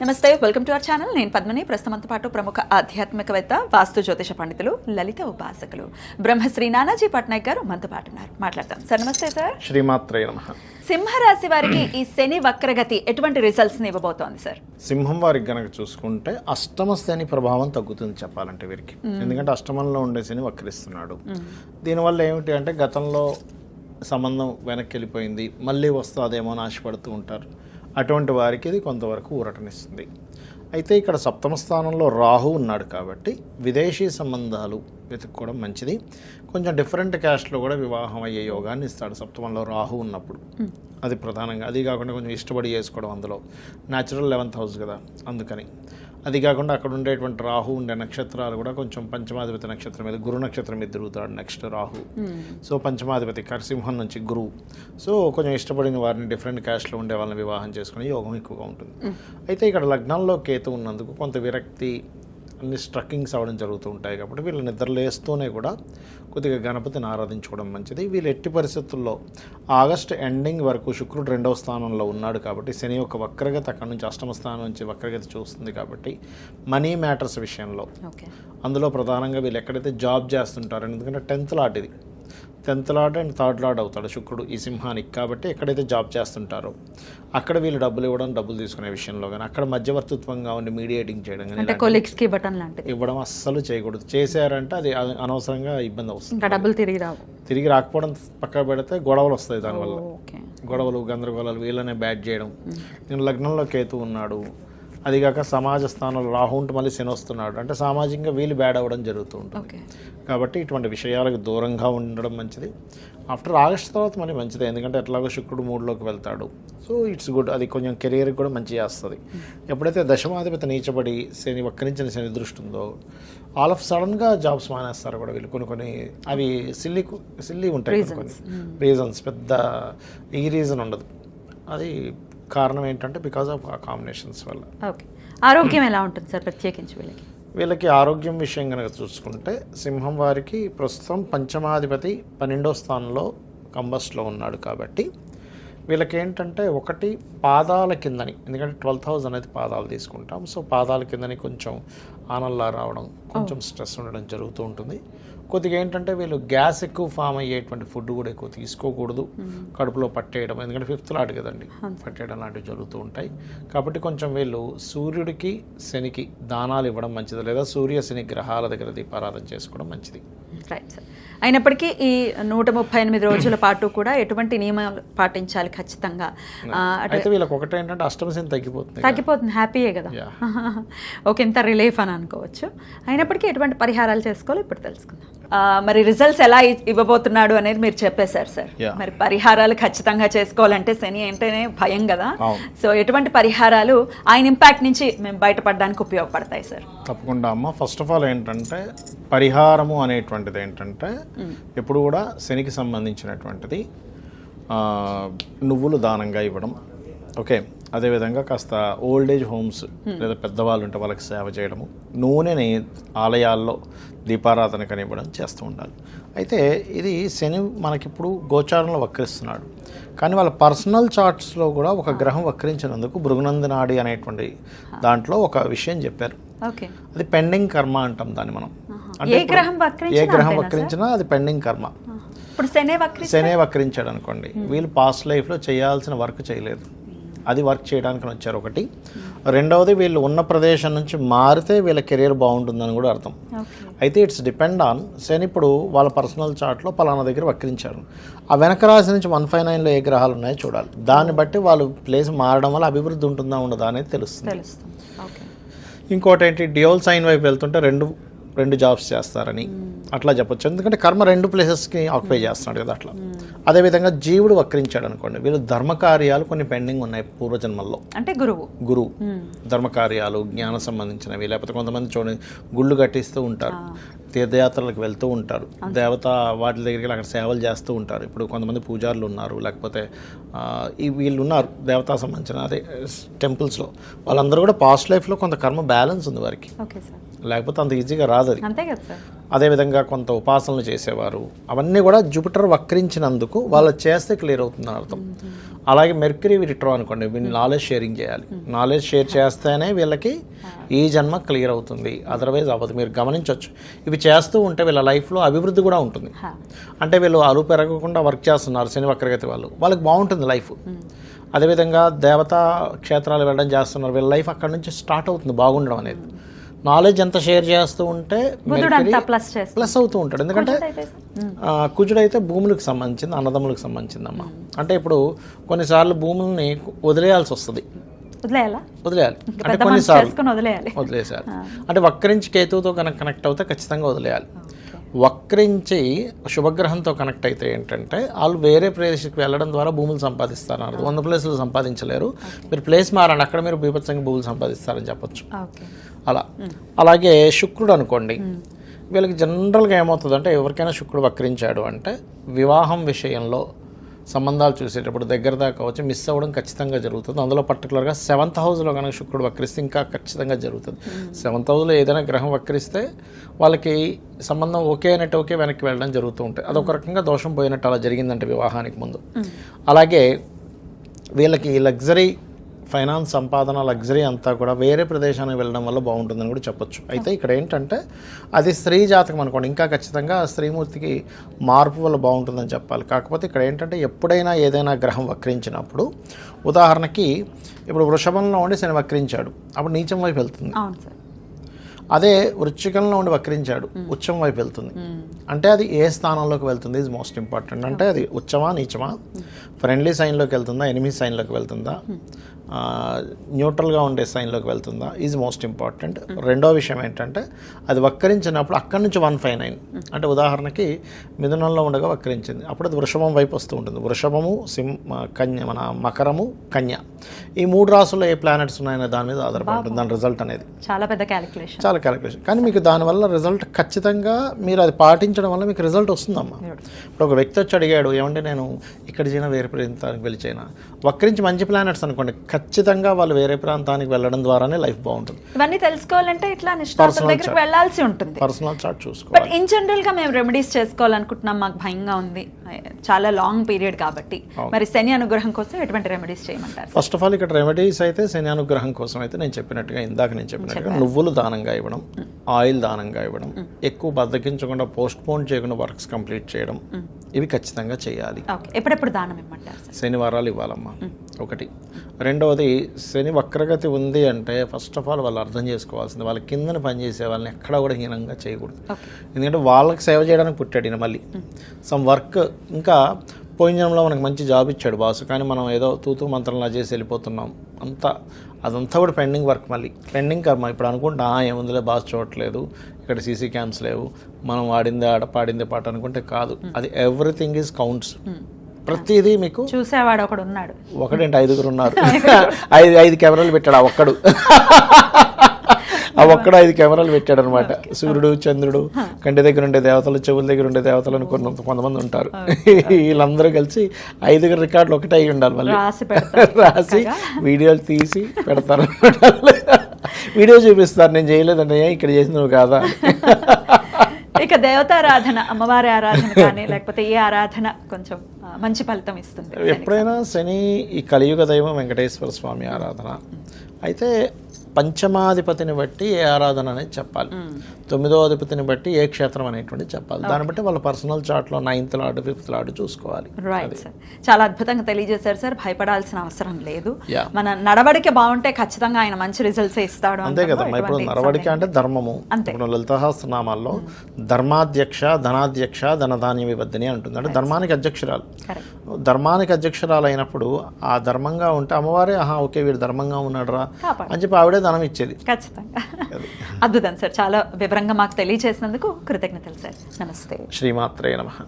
నమస్తే, welcome to our channel. నేను పద్మని. ప్రస్తుతంతో పాటు ప్రముఖ ఆధ్యాత్మికవేత్త, వాస్తు జ్యోతిష పండితులు, లలిత ఉపాసకులు బ్రహ్మశ్రీ నానాజీ పట్నాయక్ గారు మనతో పాటు ఉన్నారు. మాట్లాడతాం సార్. నమస్తే సార్. శ్రీమాత్రే నమః. సింహరాశి వారికి ఈ శని వక్రగతి ఎటువంటి రిజల్ట్స్ ని ఇవ్వబోతోంది సార్? సింహం వారికి గనక చూసుకుంటే అష్టమ శని ప్రభావం తగ్గుతుంది చెప్పాలంటే వీరికి. ఎందుకంటే అష్టమంలో ఉండే శని వక్రిస్తున్నాడు. దీనివల్ల ఏమిటి అంటే గతంలో సంబంధం వెనక్కి వెళ్ళిపోయింది, మళ్ళీ వస్తుందేమో అని ఆశపడుతూ ఉంటారు. అటువంటి వారికి ఇది కొంతవరకు ఊరటనిస్తుంది. అయితే ఇక్కడ సప్తమ స్థానంలో రాహు ఉన్నాడు కాబట్టి విదేశీ సంబంధాలు వెతుక్కోవడం మంచిది. కొంచెం డిఫరెంట్ క్యాస్ట్లో కూడా వివాహం అయ్యే యోగాన్ని ఇస్తాడు సప్తమంలో రాహు ఉన్నప్పుడు. అది ప్రధానంగా. అది కాకుండా కొంచెం ఇష్టపడి చేసుకోవడం, అందులో న్యాచురల్ 11th హౌస్ కదా, అందుకని. అది కాకుండా అక్కడ ఉండేటువంటి రాహు ఉండే నక్షత్రాలు కూడా కొంచెం పంచమాధిపతి నక్షత్రం మీద, గురు నక్షత్రం మీద తిరుగుతాడు నెక్స్ట్ రాహు. సో పంచమాధిపతి కరసింహం నుంచి గురువు. సో కొంచెం ఇష్టపడిన వారిని డిఫరెంట్ క్యాస్ట్లో ఉండే వాళ్ళని వివాహం చేసుకునే యోగం ఎక్కువగా ఉంటుంది. అయితే ఇక్కడ లగ్నంలో కేతు ఉన్నందుకు కొంత విరక్తి, అన్ని స్ట్రక్కింగ్స్ అవ్వడం జరుగుతూ ఉంటాయి. కాబట్టి వీళ్ళు నిద్రలేస్తూనే కూడా కొద్దిగా గణపతిని ఆరాధించుకోవడం మంచిది. వీళ్ళు ఎట్టి పరిస్థితుల్లో ఆగస్టు ఎండింగ్ వరకు శుక్రుడు 2వ స్థానంలో ఉన్నాడు కాబట్టి శని యొక్క వక్రగతి అక్కడ నుంచి అష్టమ స్థానం నుంచి వక్రగతి చూస్తుంది కాబట్టి మనీ మ్యాటర్స్ విషయంలో, అందులో ప్రధానంగా వీళ్ళు ఎక్కడైతే జాబ్ చేస్తుంటారో, ఎందుకంటే 10th లాట్ ఇది, 10th lot and 3rd lot అవుతాడు శుక్రుడు ఈ సింహానికి. కాబట్టి ఎక్కడైతే జాబ్ చేస్తుంటారో అక్కడ వీళ్ళు డబ్బులు ఇవ్వడం, డబ్బులు తీసుకునే విషయంలో కానీ, అక్కడ మధ్యవర్తిత్వంగా ఉండి మీడియేటింగ్ చేయడం కానీ ఇవ్వడం అస్సలు చేయకూడదు. చేశారంటే అది అనవసరంగా ఇబ్బంది వస్తుంది. డబ్బులు తిరిగి రాకపోవడం పక్క పెడితే గొడవలు వస్తాయి. దానివల్ల గొడవలు, గందరగోళాలు, వీళ్ళనే బ్యాడ్ చేయడం. నేను లగ్నంలో కేతు ఉన్నాడు, అదిగాక సమాజ స్థానంలో రాహు ఉంటూ మళ్ళీ శని వస్తున్నాడు అంటే సామాజికంగా వీళ్ళు బ్యాడ్ అవ్వడం జరుగుతూ ఉంటుంది. కాబట్టి ఇటువంటి విషయాలకు దూరంగా ఉండడం మంచిది. ఆఫ్టర్ ఆగస్ట్ తర్వాత మళ్ళీ మంచిదే, ఎందుకంటే ఎట్లాగో శుక్రుడు 3లోకి వెళ్తాడు. So it's good. అది కొంచెం కెరియర్కి కూడా మంచి చేస్తుంది. ఎప్పుడైతే దశమాధిపతి నీచబడి శని వక్రించిన శని దృష్టి ఉందో ఆల్ ఆఫ్ సడన్గా జాబ్స్ మానేస్తారు కూడా వీళ్ళు. కొన్ని అవి సిల్లీ ఉంటాయి, కొన్ని రీజన్స్, పెద్ద ఈ రీజన్ ఉండదు. అది కారణం ఏంటంటే బికాజ్ ఆఫ్ ఆ కాంబినేషన్స్ వల్ల. ఓకే, ఆరోగ్యం ఎలా ఉంటుంది సార్ ప్రత్యేకించి వీళ్ళకి ఆరోగ్యం విషయం కనుక చూసుకుంటే సింహం వారికి ప్రస్తుతం పంచమాధిపతి 12వ స్థానంలో కంబస్ట్లో ఉన్నాడు కాబట్టి వీళ్ళకి ఏంటంటే ఒకటి పాదాల కిందని, ఎందుకంటే 12th హౌస్ అనేది పాదాలు తీసుకుంటాం. సో పాదాల కిందని కొంచెం ఆనల్లా రావడం, కొంచెం స్ట్రెస్ ఉండడం జరుగుతూ ఉంటుంది. కొద్దిగా ఏంటంటే వీళ్ళు గ్యాస్ ఎక్కువ ఫామ్ అయ్యేటువంటి ఫుడ్ కూడా ఎక్కువ తీసుకోకూడదు. కడుపులో పట్టేయడం, ఎందుకంటే 5th లాట్ కదండి, పట్టేయడం లాంటివి జరుగుతూ ఉంటాయి. కాబట్టి కొంచెం వీళ్ళు సూర్యుడికి శనికి దానాలు ఇవ్వడం మంచిది, లేదా సూర్య శని గ్రహాల దగ్గర దీపారాధన చేసుకోవడం మంచిది. Right sir. అయినప్పటికీ ఈ 138 రోజుల పాటు కూడా ఎటువంటి నియమాలు పాటించాలి ఖచ్చితంగా? అయితే వీళ్ళకి ఒకటి ఏంటంటే అష్టమ శని తగ్గిపోతుంది. హ్యాపీయే కదా, ఓకే, ఇంత రిలీఫ్ అని అనుకోవచ్చు. అయినప్పటికీ ఎటువంటి పరిహారాలు చేసుకోవాలో ఇప్పుడు తెలుసుకుందాం. మరి రిజల్ట్స్ ఎలా ఇవ్వబోతున్నాడు అనేది మీరు చెప్పేశారు సార్. మరి పరిహారాలు ఖచ్చితంగా చేసుకోవాలంటే శని అంటేనే భయం కదా. సో ఎటువంటి పరిహారాలు ఆయన ఇంపాక్ట్ నుంచి మేము బయటపడడానికి ఉపయోగపడతాయి సార్? తప్పకుండా అమ్మ. ఫస్ట్ ఆఫ్ ఆల్ ఏంటంటే పరిహారము అనేటువంటిది ఏంటంటే ఎప్పుడు కూడా శనికి సంబంధించినటువంటిది నువ్వులు దానంగా ఇవ్వడం. ఓకే, అదేవిధంగా కాస్త ఓల్డ్ ఏజ్ హోమ్స్ లేదా పెద్దవాళ్ళు ఉంటే వాళ్ళకి సేవ చేయడము, నూనెని ఆలయాల్లో దీపారాధన కనివ్వడం చేస్తూ ఉండాలి. అయితే ఇది శని మనకిప్పుడు గోచారంలో వక్రిస్తున్నాడు, కానీ వాళ్ళ పర్సనల్ చార్ట్స్లో కూడా ఒక గ్రహం వక్రించినందుకు భృగునందనాడి అనేటువంటి దాంట్లో ఒక విషయం చెప్పారు. అది పెండింగ్ కర్మ అంటాం దాన్ని మనం. అంటే ఏ గ్రహం వక్రించినా అది పెండింగ్ కర్మ. శనే వక్రించాడు అనుకోండి, వీళ్ళు పాస్ట్ లైఫ్లో చేయాల్సిన వర్క్ చేయలేదు, అది వర్క్ చేయడానికి వచ్చారు ఒకటి. రెండవది వీళ్ళు ఉన్న ప్రదేశం నుంచి మారితే వీళ్ళ కెరీర్ బాగుంటుందని కూడా అర్థం. అయితే ఇట్స్ డిపెండ్ ఆన్ శని. ఇప్పుడు వాళ్ళ పర్సనల్ చార్ట్లో పలానా దగ్గర వక్రించారు, ఆ వెనక రాశి నుంచి 159లో ఏ గ్రహాలు ఉన్నాయో చూడాలి. దాన్ని బట్టి వాళ్ళు ప్లేస్ మారడం వల్ల అభివృద్ధి ఉంటుందా ఉండదా అనేది తెలుస్తుంది. ఇంకోటి ఏంటి, డ్యూయల్ సైన్ వైపు వెళ్తుంటే రెండు జాబ్స్ చేస్తారని అట్లా చెప్పొచ్చు, ఎందుకంటే కర్మ 2 ప్లేసెస్కి ఆక్యుపై చేస్తున్నాడు కదా అట్లా. అదేవిధంగా జీవుడు వక్రించాడు అనుకోండి, వీళ్ళు ధర్మకార్యాలు కొన్ని పెండింగ్ ఉన్నాయి పూర్వజన్మల్లో. అంటే గురువు ధర్మకార్యాలు, జ్ఞాన సంబంధించినవి, లేకపోతే కొంతమంది చూడండి గుళ్ళు కట్టిస్తూ ఉంటారు, తీర్థయాత్రలకు వెళ్తూ ఉంటారు, దేవత వాటి దగ్గరికి అక్కడ సేవలు చేస్తూ ఉంటారు. ఇప్పుడు కొంతమంది పూజారులు ఉన్నారు, లేకపోతే వీళ్ళు ఉన్నారు దేవతా సంబంధించిన అదే టెంపుల్స్లో. వాళ్ళందరూ కూడా పాస్ట్ లైఫ్లో కొంత కర్మ బ్యాలెన్స్ ఉంది వారికి. లేకపోతే అంత ఈజీగా రాదు అది. అంతే కదా సార్. అదేవిధంగా కొంత ఉపాసనలు చేసేవారు, అవన్నీ కూడా జూపిటర్ వక్రించినందుకు వాళ్ళు చేస్తే క్లియర్ అవుతుందని అర్థం. అలాగే మెర్క్యూరీ రిట్రో అనుకోండి, వీళ్ళు నాలెడ్జ్ షేరింగ్ చేయాలి. నాలెడ్జ్ షేర్ చేస్తేనే వీళ్ళకి ఈ జన్మ క్లియర్ అవుతుంది, అదర్వైజ్ అవ్వదు. మీరు గమనించవచ్చు, ఇవి చేస్తూ ఉంటే వీళ్ళ లైఫ్లో అభివృద్ధి కూడా ఉంటుంది. అంటే వీళ్ళు అలుపు పెరగకుండా వర్క్ చేస్తున్నారు శని వక్రగతి వాళ్ళకి బాగుంటుంది లైఫ్. అదేవిధంగా దేవతా క్షేత్రాలు వెళ్ళడం చేస్తున్నారు, వీళ్ళ లైఫ్ అక్కడ నుంచి స్టార్ట్ అవుతుంది బాగుండడం అనేది. నాలెడ్జ్ ఎంత షేర్ చేస్తూ ఉంటే ప్లస్ అవుతూ ఉంటాడు. ఎందుకంటే కుజుడైతే భూములకు సంబంధించింది, అన్నదమ్ములకు సంబంధించిందమ్మా. అంటే ఇప్పుడు కొన్నిసార్లు భూముల్ని వదిలేయాల్సి వస్తుంది, వదిలేయాలి అంటే కొన్నిసార్లు వదిలేసారు. అంటే వక్రించి కేతువుతో కనెక్ట్ అవుతే ఖచ్చితంగా వదిలేయాలి. వక్రించి శుభగ్రహంతో కనెక్ట్ అయితే ఏంటంటే వాళ్ళు వేరే ప్రదేశకు వెళ్ళడం ద్వారా భూములు సంపాదిస్తారు. 100 ప్లేసులు సంపాదించలేరు, మీరు ప్లేస్ మారండి, అక్కడ మీరు బీభత్సంగా భూములు సంపాదిస్తారని చెప్పొచ్చు. అలా అలాగే శుక్రుడు అనుకోండి, వీళ్ళకి జనరల్గా ఏమవుతుందంటే ఎవరికైనా శుక్రుడు వక్రించాడు అంటే వివాహం విషయంలో సంబంధాలు చూసేటప్పుడు దగ్గర దాకా వచ్చి మిస్ అవ్వడం ఖచ్చితంగా జరుగుతుంది. అందులో పర్టికులర్గా 7th హౌస్లో కనుక శుక్రుడు వక్రిస్తే ఇంకా ఖచ్చితంగా జరుగుతుంది. 7th హౌస్లో ఏదైనా గ్రహం వక్రిస్తే వాళ్ళకి సంబంధం ఓకే అన్నట్టు ఓకే వెనక్కి వెళ్ళడం జరుగుతూ ఉంటుంది. అదొక రకంగా దోషం పోయినట్టు అలా జరిగిందంటే వివాహానికి ముందు. అలాగే వీళ్ళకి లగ్జరీ ఫైనాన్స్ సంపాదన లగ్జరీ అంతా కూడా వేరే ప్రదేశానికి వెళ్ళడం వల్ల బాగుంటుందని కూడా చెప్పొచ్చు. అయితే ఇక్కడ ఏంటంటే అది స్త్రీ జాతకం అనుకోండి, ఇంకా ఖచ్చితంగా స్త్రీమూర్తికి మార్పు వల్ల బాగుంటుందని చెప్పాలి. కాకపోతే ఇక్కడ ఏంటంటే ఎప్పుడైనా ఏదైనా గ్రహం వక్రించినప్పుడు, ఉదాహరణకి ఇప్పుడు వృషభంలో ఉండి శని వక్రించాడు, అప్పుడు నీచం వైపు వెళ్తుంది. అదే వృశ్చికంలో ఉండి వక్రించాడు, ఉచ్చం వైపు వెళ్తుంది. అంటే అది ఏ స్థానంలోకి వెళ్తుంది ఈజ్ మోస్ట్ ఇంపార్టెంట్. అంటే అది ఉచ్చమా నీచమా, ఫ్రెండ్లీ సైన్లోకి వెళ్తుందా, ఎనిమీ సైన్లోకి వెళ్తుందా, న్యూట్రల్గా ఉండే సైన్లోకి వెళ్తుందా ఈజ్ మోస్ట్ ఇంపార్టెంట్. రెండో విషయం ఏంటంటే అది వక్రించినప్పుడు అక్కడి నుంచి 159, అంటే ఉదాహరణకి మిథునంలో ఉండగా వక్రించింది, అప్పుడు అది వృషభం వైపు వస్తూ ఉంటుంది. వృషభము, కన్య, మన మకరము, కన్య, ఈ 3 రాసుల్లో ఏ ప్లానెట్స్ ఉన్నాయనే దాని మీద ఆధారపడి ఉంటుంది దాని రిజల్ట్ అనేది. చాలా పెద్ద క్యాలిక్యులేషన్, చాలా క్యాలిక్యులేషన్. కానీ మీకు దానివల్ల రిజల్ట్ ఖచ్చితంగా మీరు అది పాటించడం వల్ల మీకు రిజల్ట్ వస్తుందమ్మా. ఇప్పుడు ఒక వ్యక్తి వచ్చి అడిగాడు, ఏమంటే నేను ఇక్కడ చేయనా వేరే ప్రాంతానికి వెళ్ళి చేయనా, వక్రించి మంచి ప్లానెట్స్ అనుకోండి, ఖచ్చితంగా వాళ్ళు వేరే ప్రాంతానికి వెళ్ళడం ద్వారానే లైఫ్ బాగుంటుంది. ఇవన్నీ తెలుసుకోవాలంటే ఇట్లా నిష్ణాతుల దగ్గరికి వెళ్ళాల్సి ఉంటుంది. పర్సనల్ చార్ట్ చూసుకోవాలి. బట్ ఇన్ జనరల్ గా మేము రెమెడీస్ చేసుకోవాలనుకుంటున్నాం, మాకు భయంగా ఉంది, చాలా లాంగ్ పీరియడ్ కాబట్టి, మరి శని అనుగ్రహం కోసం ఎటువంటి రెమెడీస్ చేయమంటారు? ఫస్ట్ ఆఫ్ ఆల్ ఇక్కడ రెమెడీస్ అయితే శని అనుగ్రహం కోసం అయితే నేను చెప్పినట్టుగా నువ్వులు దానంగా ఇవ్వడం, ఆయిల్ దానంగా ఇవ్వడం, ఎక్కువ బద్దకించకుండా పోస్ట్ పోన్ చేయకుండా వర్క్స్ కంప్లీట్ చేయడం, ఇవి ఖచ్చితంగా చేయాలి. ఎప్పుడెప్పుడు దానం ఇవ్వమంటారు? శనివారాలు ఇవ్వాలమ్మా ఒకటి. రెండవది శని వక్రగతి ఉంది అంటే ఫస్ట్ ఆఫ్ ఆల్ వాళ్ళు అర్థం చేసుకోవాల్సింది, వాళ్ళ కిందన పనిచేసే వాళ్ళని ఎక్కడా కూడా హీనంగా చేయకూడదు. ఎందుకంటే వాళ్ళకి సేవ చేయడానికి పుట్టాడు ఈయన. మళ్ళీ సమ్ వర్క్, ఇంకా పోయిన జన్మలో మనకు మంచి జాబ్ ఇచ్చాడు బాసు, కానీ మనం ఏదో తూతూ మంత్రంలా చేసి వెళ్ళిపోతున్నాం, అదంతా కూడా పెండింగ్ వర్క్, మళ్ళీ పెండింగ్ కర్మ. ఇప్పుడు అనుకుంటా ఏముందిలే బాస్ చూడట్లేదు, ఇక్కడ సీసీ క్యామ్స్ లేవు, మనం వాడిందే ఆడ పాడిందే పాట అనుకుంటే కాదు. అది ఎవ్రీథింగ్ ఈజ్ కౌంట్స్. ప్రతిదీ మీకు చూసేవాడు ఒకడు ఉన్నాడు, ఒకటేంటి 5 ఉన్నారు, 5 కెమెరాలు పెట్టాడు ఆ ఒక్కడు. 5 కెమెరాలు పెట్టాడు అనమాట. సూర్యుడు, చంద్రుడు, కంటి దగ్గర ఉండే దేవతలు, చెవుల దగ్గర ఉండే దేవతలు అని కొంతమంది ఉంటారు. వీళ్ళందరూ కలిసి 5 రికార్డులు ఒకటే అయి ఉండాలి. మళ్ళీ రాసి వీడియోలు తీసి పెడతారు అనమాట. వీడియో చూపిస్తారు, నేను చేయలేదన్నయ్య, ఇక్కడ చేసింది నువ్వు కాదా. ఇక దేవతారాధన, అమ్మవారి ఆరాధన కానీ లేకపోతే ఏ ఆరాధన కొంచెం మంచి ఫలితం ఇస్తుంది? ఎప్పుడైనా శని ఈ కలియుగ దైవం వెంకటేశ్వర స్వామి ఆరాధన అయితే పంచమాధిపతిని బట్టి ఏ ఆరాధన అనేది చెప్పాలి, 9వ అధిపతిని బట్టి ఏ క్షేత్రం అనేటువంటి చెప్పాలి. దాన్ని బట్టి వాళ్ళ పర్సనల్ చార్ట్లో 9th లార్డ్ 5th లార్డ్ చూసుకోవాలి. రైట్ సార్, చాలా అద్భుతంగా తెలియజేశారు సార్. భయపడాల్సిన అవసరం లేదు, మన నడవడిక బాగుంటే ఖచ్చితంగా ఆయన మంచి రిజల్ట్స్ ఇస్తాడు. అంతే కదా. ఇప్పుడు నడవడిక అంటే ధర్మము. ఇప్పుడు లలితాసహస్రనామాల్లో ధర్మాధ్యక్ష, ధనాధ్యక్ష, ధనధాన్య వివర్ధిని అంటుంది. అంటే ధర్మానికి అధ్యక్షురాలు. ధర్మానికి అధ్యక్షురాలు అయినప్పుడు ఆ ధర్మంగా ఉంటే అమ్మవారే ఓకే వీడు ధర్మంగా ఉన్నాడు రా అని చెప్పి ఆవిడే ధనం ఇచ్చేది. ఖచ్చితంగా. అద్భుతం సార్, చాలా వివరంగా మాకు తెలియజేసినందుకు కృతజ్ఞతలు సార్. నమస్తే. శ్రీమాత్రే నమః.